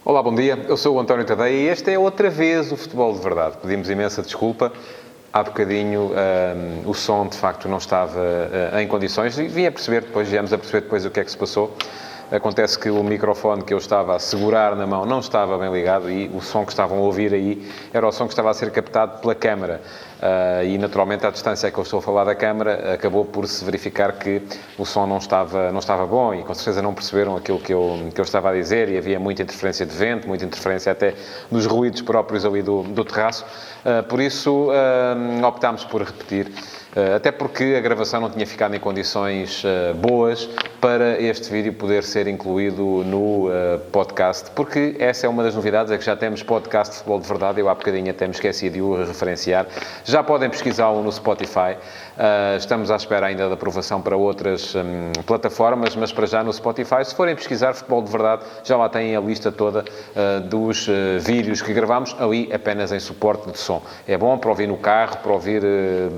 Olá, bom dia. Eu sou o António Tadeia e este é outra vez o Futebol de Verdade. Pedimos imensa desculpa. Há bocadinho o som, de facto, não estava em condições. E viemos a perceber depois o que é que se passou. Acontece que o microfone que eu estava a segurar na mão não estava bem ligado e o som que estavam a ouvir aí era o som que estava a ser captado pela câmara. E, naturalmente, à distância que eu estou a falar da câmara, acabou por se verificar que o som não estava bom e, com certeza, não perceberam aquilo que eu estava a dizer e havia muita interferência de vento, muita interferência até nos ruídos próprios ali do terraço. Por isso, optámos por repetir, até porque a gravação não tinha ficado em condições boas para este vídeo poder ser incluído no podcast, porque essa é uma das novidades, é que já temos podcast de Futebol de Verdade. Eu há bocadinho até me esqueci de o referenciar. Já podem pesquisá-lo no Spotify. Estamos à espera ainda da aprovação para outras plataformas, mas para já no Spotify. Se forem pesquisar Futebol de Verdade, já lá têm a lista toda dos vídeos que gravamos, ali apenas em suporte de som. É bom para ouvir no carro, para ouvir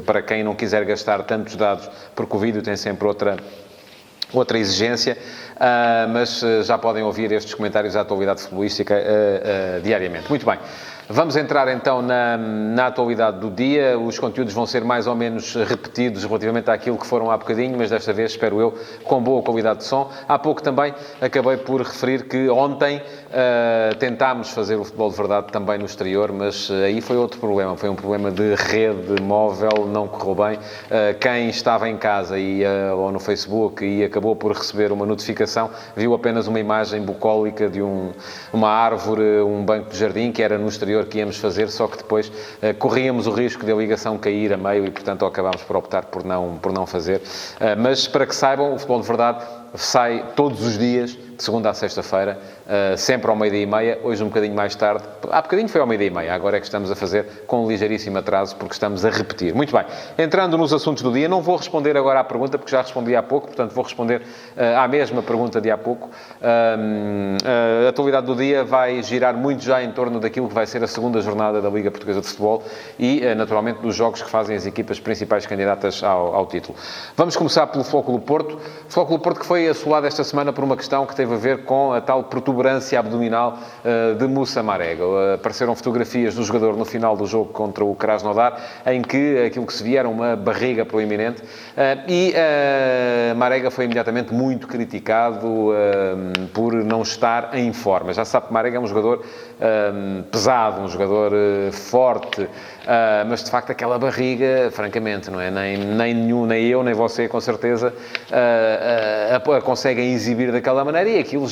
para quem não quiser gastar tantos dados, porque o vídeo tem sempre outra exigência, mas já podem ouvir estes comentários da atualidade futebolística diariamente. Muito bem. Vamos entrar então na atualidade do dia. Os conteúdos vão ser mais ou menos repetidos relativamente àquilo que foram há bocadinho, mas desta vez, espero eu, com boa qualidade de som. Há pouco também acabei por referir que ontem tentámos fazer o Futebol de Verdade também no exterior, mas aí foi outro problema. Foi um problema de rede móvel, não correu bem. Quem estava em casa ou no Facebook e acabou por receber uma notificação, viu apenas uma imagem bucólica de uma árvore, um banco de jardim, que era no exterior que íamos fazer, só que depois corríamos o risco de a ligação cair a meio e, portanto, acabámos por optar por não fazer. Mas, para que saibam, o Futebol de Verdade sai todos os dias, de segunda a sexta-feira, sempre ao 12h30, hoje um bocadinho mais tarde. Há bocadinho foi ao 12h30, agora é que estamos a fazer com um ligeiríssimo atraso, porque estamos a repetir. Muito bem, entrando nos assuntos do dia, não vou responder agora à pergunta, porque já respondi há pouco, portanto vou responder à mesma pergunta de há pouco. A atualidade do dia vai girar muito já em torno daquilo que vai ser a segunda jornada da Liga Portuguesa de Futebol e, naturalmente, dos jogos que fazem as equipas principais candidatas ao título. Vamos começar pelo Flóculo Porto. Flóculo Porto que foi assolado esta semana por uma questão que teve a ver com a tal protuberância abdominal de Moussa Marega. Apareceram fotografias do jogador no final do jogo contra o Krasnodar, em que aquilo que se via era uma barriga proeminente, e Marega foi imediatamente muito criticado por não estar em forma. Já se sabe que Marega é um jogador pesado, um jogador forte, mas de facto aquela barriga, francamente, não é? Nem eu, nem você, com certeza, conseguem exibir daquela maneira, e aquilo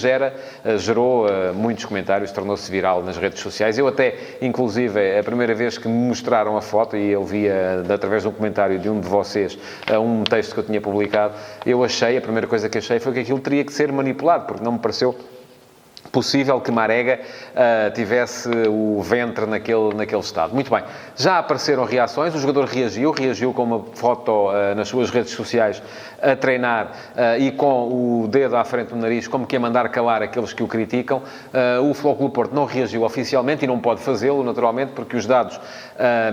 gerou muitos comentários, tornou-se viral nas redes sociais. Eu até, inclusive, a primeira vez que me mostraram a foto, e eu via através de um comentário de um de vocês, um texto que eu tinha publicado, a primeira coisa que achei foi que aquilo teria que ser manipulado, porque não me pareceu possível que Marega tivesse o ventre naquele estado. Muito bem, já apareceram reações, o jogador reagiu com uma foto nas suas redes sociais a treinar e com o dedo à frente do nariz, como que a mandar calar aqueles que o criticam. O Flóculo Porto não reagiu oficialmente e não pode fazê-lo, naturalmente, porque os dados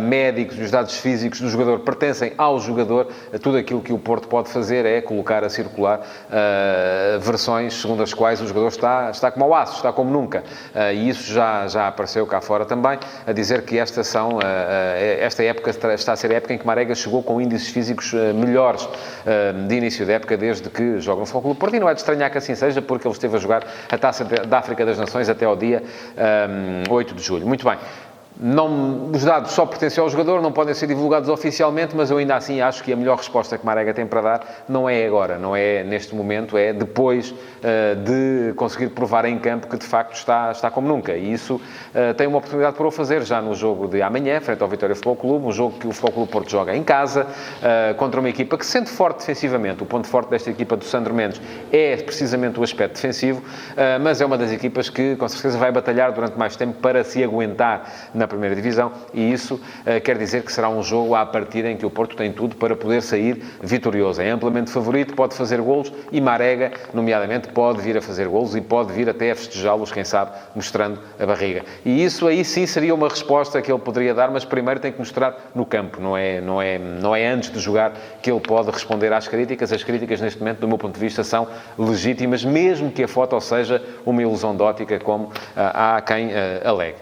médicos e os dados físicos do jogador pertencem ao jogador. Tudo aquilo que o Porto pode fazer é colocar a circular versões segundo as quais o jogador está como ao aço, está como nunca. E isso já apareceu cá fora também, a dizer que esta época está a ser a época em que Marega chegou com índices físicos melhores de início da época, desde que joga no Flóculo Porto, e não é de estranhar que assim seja, porque ele esteve a jogar a Taça da África das Nações até ao dia 8 de julho. Muito bem. Os dados só pertencem ao jogador, não podem ser divulgados oficialmente, mas eu ainda assim acho que a melhor resposta que Marega tem para dar não é agora, não é neste momento, é depois de conseguir provar em campo que de facto está como nunca. E isso tem uma oportunidade para o fazer já no jogo de amanhã, frente ao Vitória Futebol Clube, um jogo que o Futebol Clube Porto joga em casa, contra uma equipa que se sente forte defensivamente. O ponto forte desta equipa do Sandro Mendes é precisamente o aspecto defensivo, mas é uma das equipas que com certeza vai batalhar durante mais tempo para se aguentar na primeira divisão, e isso quer dizer que será um jogo à partida em que o Porto tem tudo para poder sair vitorioso. É amplamente favorito, pode fazer golos e Marega, nomeadamente, pode vir a fazer golos e pode vir até a festejá-los, quem sabe, mostrando a barriga. E isso aí sim seria uma resposta que ele poderia dar, mas primeiro tem que mostrar no campo, não é antes de jogar que ele pode responder às críticas. As críticas, neste momento, do meu ponto de vista, são legítimas, mesmo que a foto seja uma ilusão de ótica, como há quem alegue.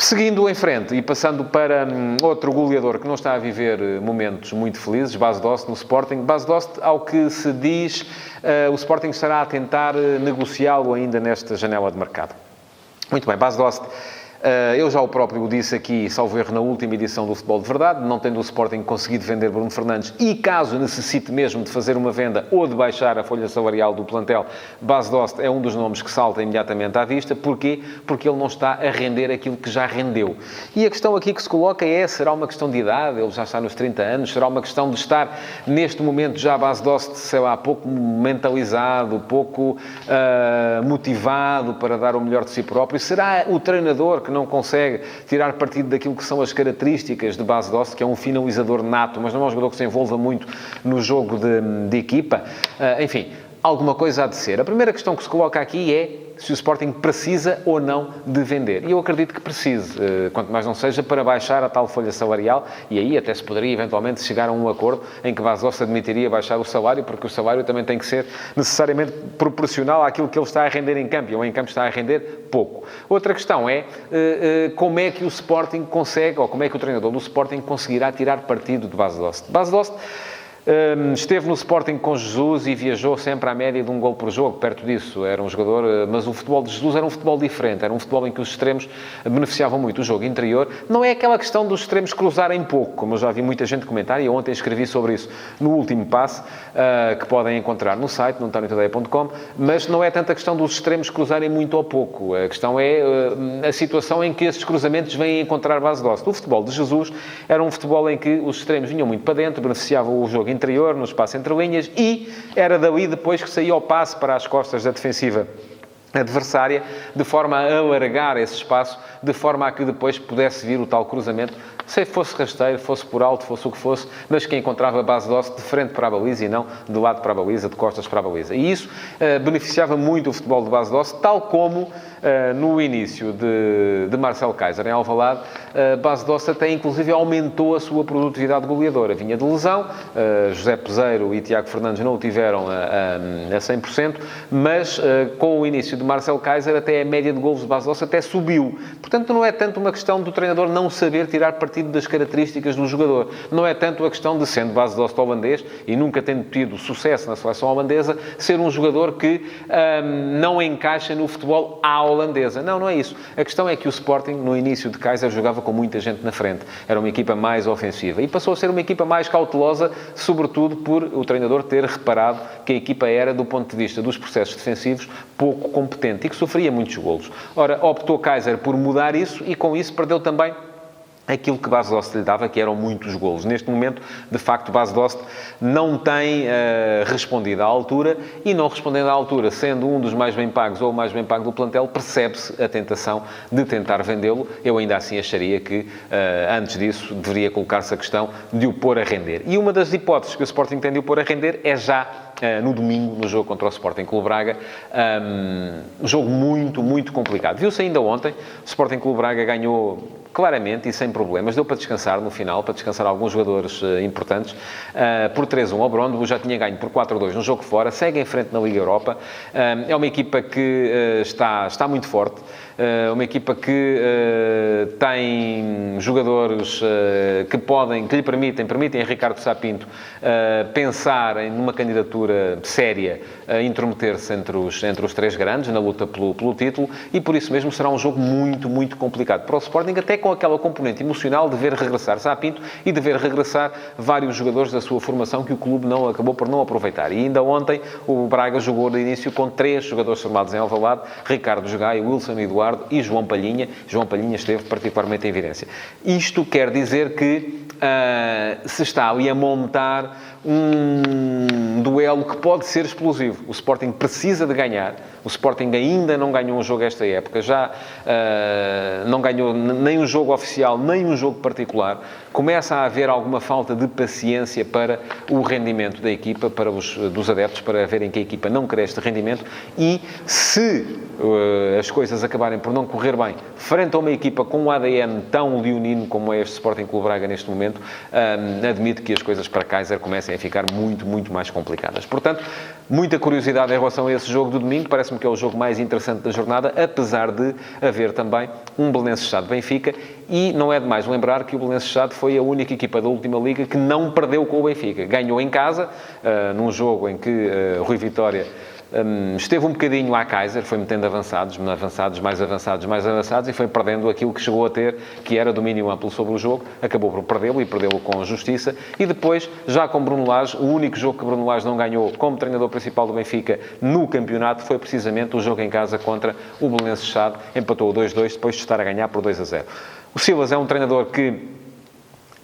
Seguindo em frente e passando para outro goleador que não está a viver momentos muito felizes, Bas Dost no Sporting. Bas Dost, ao que se diz, o Sporting estará a tentar negociá-lo ainda nesta janela de mercado. Muito bem, Bas Dost. Eu já o próprio disse aqui, salvo erro, na última edição do Futebol de Verdade, não tendo o Sporting conseguido vender Bruno Fernandes e caso necessite mesmo de fazer uma venda ou de baixar a folha salarial do plantel, Bas Dost é um dos nomes que salta imediatamente à vista. Porquê? Porque ele não está a render aquilo que já rendeu. E a questão aqui que se coloca é, será uma questão de idade? Ele já está nos 30 anos? Será uma questão de estar, neste momento, já Bas Dost, sei lá, pouco mentalizado, pouco motivado para dar o melhor de si próprio? Será o treinador que não consegue tirar partido daquilo que são as características de Bas Dost, que é um finalizador nato, mas não é um jogador que se envolva muito no jogo de equipa? Enfim, alguma coisa há de ser. A primeira questão que se coloca aqui é se o Sporting precisa ou não de vender. E eu acredito que precise, quanto mais não seja, para baixar a tal folha salarial, e aí até se poderia eventualmente chegar a um acordo em que Bas Dost admitiria baixar o salário, porque o salário também tem que ser necessariamente proporcional àquilo que ele está a render em campo, e ele em campo está a render pouco. Outra questão é como é que o Sporting consegue, ou como é que o treinador do Sporting conseguirá tirar partido de Bas Dost. Bas Dost esteve no Sporting com Jesus e viajou sempre à média de um gol por jogo, perto disso. Era um jogador, mas o futebol de Jesus era um futebol diferente, era um futebol em que os extremos beneficiavam muito. O jogo interior não é aquela questão dos extremos cruzarem pouco, como eu já vi muita gente comentar, e eu ontem escrevi sobre isso no último passe, que podem encontrar no site, no antoniotadeia.com, mas não é tanto a questão dos extremos cruzarem muito ou pouco. A questão é a situação em que esses cruzamentos vêm encontrar Bas Dost. O futebol de Jesus era um futebol em que os extremos vinham muito para dentro, beneficiavam o jogo interior, no espaço entre linhas, e era dali depois que saía o passe para as costas da defensiva adversária, de forma a alargar esse espaço, de forma a que depois pudesse vir o tal cruzamento, se fosse rasteiro, fosse por alto, fosse o que fosse, mas que encontrava a Bas Dost de frente para a baliza e não de lado para a baliza, de costas para a baliza. E isso beneficiava muito o futebol de Bas Dost, tal como no início de Marcel Keizer em Alvalade, Bas Dost até inclusive aumentou a sua produtividade goleadora. Vinha de lesão, José Peseiro e Tiago Fernandes não o tiveram a 100%, mas com o início de Marcel Keizer até a média de golos de Bas Dost até subiu. Portanto, não é tanto uma questão do treinador não saber tirar partido das características do jogador. Não é tanto a questão de, sendo Bas Dost holandês e nunca tendo tido sucesso na seleção holandesa, ser um jogador que não encaixa no futebol à holandesa. Não, não é isso. A questão é que o Sporting, no início de Keizer, jogava com muita gente na frente. Era uma equipa mais ofensiva. E passou a ser uma equipa mais cautelosa, sobretudo por o treinador ter reparado que a equipa era, do ponto de vista dos processos defensivos, pouco competente e que sofria muitos golos. Ora, optou Keizer por mudar isso e, com isso, perdeu também aquilo que Bas Dost lhe dava, que eram muitos golos. Neste momento, de facto, Bas Dost não tem respondido à altura, e não respondendo à altura, sendo um dos mais bem pagos ou o mais bem pago do plantel, percebe-se a tentação de tentar vendê-lo. Eu ainda assim acharia que, antes disso, deveria colocar-se a questão de o pôr a render. E uma das hipóteses que o Sporting tem de o pôr a render é já no domingo, no jogo contra o Sporting Clube Braga. Um jogo muito, muito complicado. Viu-se ainda ontem, o Sporting Clube Braga ganhou claramente e sem problemas. Deu para descansar no final, para descansar alguns jogadores importantes. Por 3-1 ao Brondby, já tinha ganho por 4-2 no jogo fora, segue em frente na Liga Europa. É uma equipa que está muito forte. Uma equipa que tem jogadores que lhe permitem a Ricardo Sá Pinto pensar numa candidatura séria a intrometer-se entre os três grandes na luta pelo título, e por isso mesmo será um jogo muito, muito complicado para o Sporting, até com aquela componente emocional de ver regressar Sá Pinto e de ver regressar vários jogadores da sua formação que o clube acabou por não aproveitar. E ainda ontem o Braga jogou de início com 3 jogadores formados em Alvalade: Ricardo Jogai, Wilson Eduardo e João Palhinha. João Palhinha esteve particularmente em evidência. Isto quer dizer que se está ali a montar um duelo que pode ser explosivo. O Sporting precisa de ganhar. O Sporting ainda não ganhou um jogo esta época. Já não ganhou nem um jogo oficial, nem um jogo particular. Começa a haver alguma falta de paciência para o rendimento da equipa, para dos adeptos, para verem que a equipa não cresce de rendimento. E se as coisas acabarem por não correr bem, frente a uma equipa com um ADN tão leonino como é este Sporting Clube Braga neste momento, admito que as coisas para Kaiser comecem a ficar muito, muito mais complicadas. Portanto, muita curiosidade em relação a esse jogo do domingo. Parece-me que é o jogo mais interessante da jornada, apesar de haver também um Belenenses-Stade-Benfica. E não é demais lembrar que o Belenenses-Stade foi a única equipa da última Liga que não perdeu com o Benfica. Ganhou em casa, num jogo em que Rui Vitória esteve um bocadinho à Kaiser, foi metendo avançados, mais avançados, e foi perdendo aquilo que chegou a ter, que era domínio amplo sobre o jogo, acabou por perdê-lo, e perdê-lo com justiça, e depois, já com Bruno Lage, o único jogo que Bruno Lage não ganhou como treinador principal do Benfica no campeonato foi precisamente o jogo em casa contra o Belenenses-Stade, empatou 2-2, depois de estar a ganhar por 2-0. O Silas é um treinador que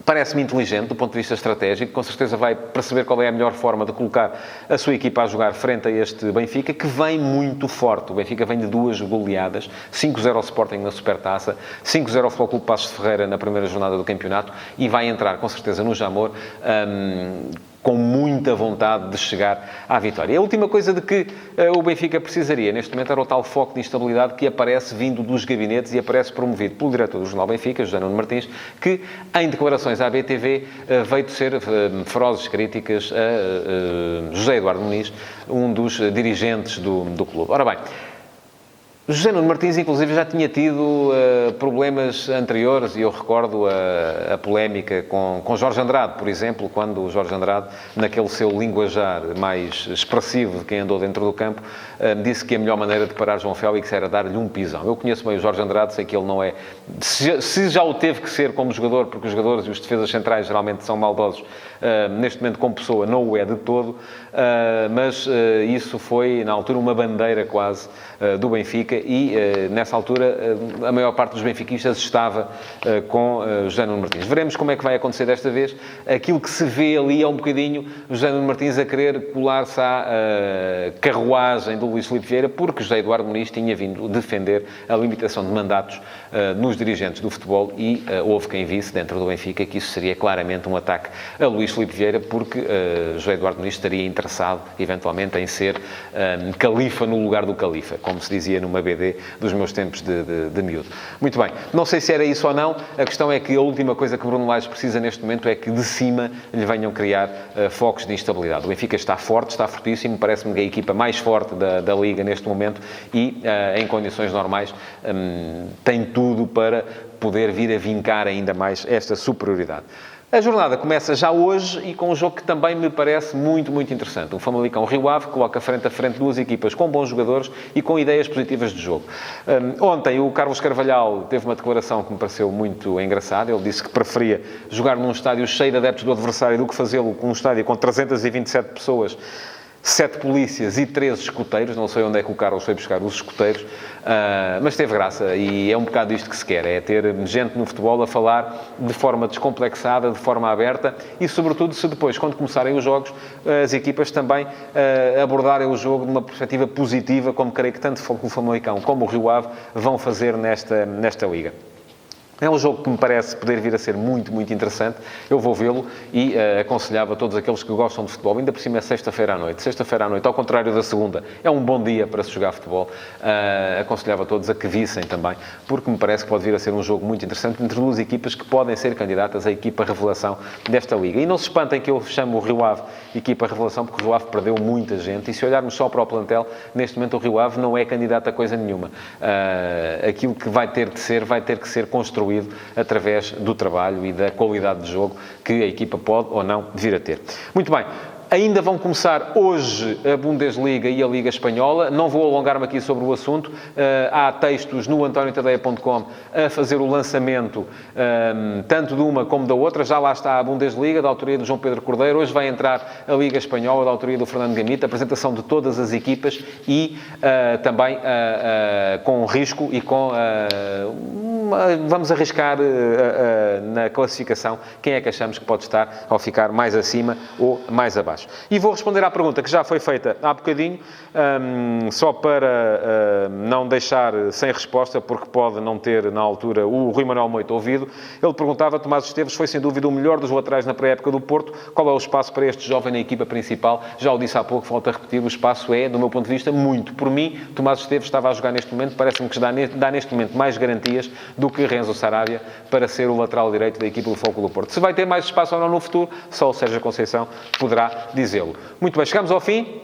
parece-me inteligente do ponto de vista estratégico, com certeza vai perceber qual é a melhor forma de colocar a sua equipa a jogar frente a este Benfica, que vem muito forte. O Benfica vem de 2 goleadas, 5-0 ao Sporting na Supertaça, 5-0 ao Futebol Clube Passos de Ferreira na primeira jornada do campeonato, e vai entrar com certeza no Jamor com muita vontade de chegar à vitória. A última coisa de que o Benfica precisaria neste momento era o tal foco de instabilidade que aparece vindo dos gabinetes e aparece promovido pelo diretor do Jornal Benfica, José Nuno Martins, que em declarações à BTV veio tecer ferozes críticas a José Eduardo Muniz, um dos dirigentes do clube. Ora bem, José Nuno Martins, inclusive, já tinha tido problemas anteriores, e eu recordo a polémica com Jorge Andrade, por exemplo, quando o Jorge Andrade, naquele seu linguajar mais expressivo de quem andou dentro do campo, disse que a melhor maneira de parar João Félix era dar-lhe um pisão. Eu conheço bem o Jorge Andrade, sei que ele não é... Se já o teve que ser como jogador, porque os jogadores e os defesas centrais geralmente são maldosos, neste momento como pessoa não o é de todo, mas isso foi, na altura, uma bandeira quase do Benfica, e nessa altura a maior parte dos benfiquistas estava com José Nuno Martins. Veremos como é que vai acontecer desta vez. Aquilo que se vê ali é um bocadinho José Nuno Martins a querer colar-se à carruagem do Luís Filipe Vieira, porque José Eduardo Muniz tinha vindo defender a limitação de mandatos nos dirigentes do futebol, e houve quem visse dentro do Benfica que isso seria claramente um ataque a Luís Filipe Vieira, porque José Eduardo Muniz estaria interessado eventualmente em ser califa no lugar do califa, como se dizia numa BD dos meus tempos de miúdo. Muito bem, não sei se era isso ou não, a questão é que a última coisa que Bruno Lage precisa neste momento é que de cima lhe venham criar focos de instabilidade. O Benfica está forte, está fortíssimo, parece-me que é a equipa mais forte da Liga neste momento, e em condições normais tem tudo para poder vir a vincar ainda mais esta superioridade. A jornada começa já hoje e com um jogo que também me parece muito, muito interessante. O Famalicão-Rio Ave coloca frente a frente duas equipas com bons jogadores e com ideias positivas de jogo. Ontem o Carlos Carvalhal teve uma declaração que me pareceu muito engraçada. Ele disse que preferia jogar num estádio cheio de adeptos do adversário do que fazê-lo com um estádio com 327 pessoas, 7 polícias e 13 escoteiros. Não sei onde é que o Carlos foi buscar os escoteiros, mas teve graça, e é um bocado isto que se quer, é ter gente no futebol a falar de forma descomplexada, de forma aberta, e sobretudo se depois, quando começarem os jogos, as equipas também abordarem o jogo de uma perspectiva positiva, como creio que tanto o Famalicão como o Rio Ave vão fazer nesta Liga. É um jogo que me parece poder vir a ser muito, muito interessante. Eu vou vê-lo e aconselhava a todos aqueles que gostam de futebol. Ainda por cima é sexta-feira à noite. Sexta-feira à noite, ao contrário da segunda, é um bom dia para se jogar futebol. Aconselhava a todos a que vissem também, porque me parece que pode vir a ser um jogo muito interessante entre duas equipas que podem ser candidatas à equipa revelação desta Liga. E não se espantem que eu chamo o Rio Ave equipa revelação, porque o Rio Ave perdeu muita gente, e se olharmos só para o plantel, neste momento o Rio Ave não é candidato a coisa nenhuma. Aquilo que vai ter que ser construído através do trabalho e da qualidade de jogo que a equipa pode ou não vir a ter. Muito bem. Ainda vão começar hoje a Bundesliga e a Liga Espanhola. Não vou alongar-me aqui sobre o assunto. Há textos no antoniotadeia.com a fazer o lançamento tanto de uma como da outra. Já lá está a Bundesliga, da autoria do João Pedro Cordeiro. Hoje vai entrar a Liga Espanhola, da autoria do Fernando Gamita. Apresentação de todas as equipas e também com risco e com vamos arriscar na classificação quem é que achamos que pode estar ao ficar mais acima ou mais abaixo. E vou responder à pergunta que já foi feita há bocadinho, só para não deixar sem resposta, porque pode não ter, na altura, o Rui Manuel Moito ouvido. Ele perguntava: Tomás Esteves foi, sem dúvida, o melhor dos laterais na pré-época do Porto. Qual é o espaço para este jovem na equipa principal? Já o disse há pouco, volto a repetir, o espaço é, do meu ponto de vista, muito. Por mim, Tomás Esteves estava a jogar neste momento, parece-me que dá neste momento mais garantias do que Renzo Sarabia para ser o lateral direito da equipa do Foco do Porto. Se vai ter mais espaço ou não no futuro, só o Sérgio Conceição poderá dizê-lo. Muito bem, chegamos ao fim.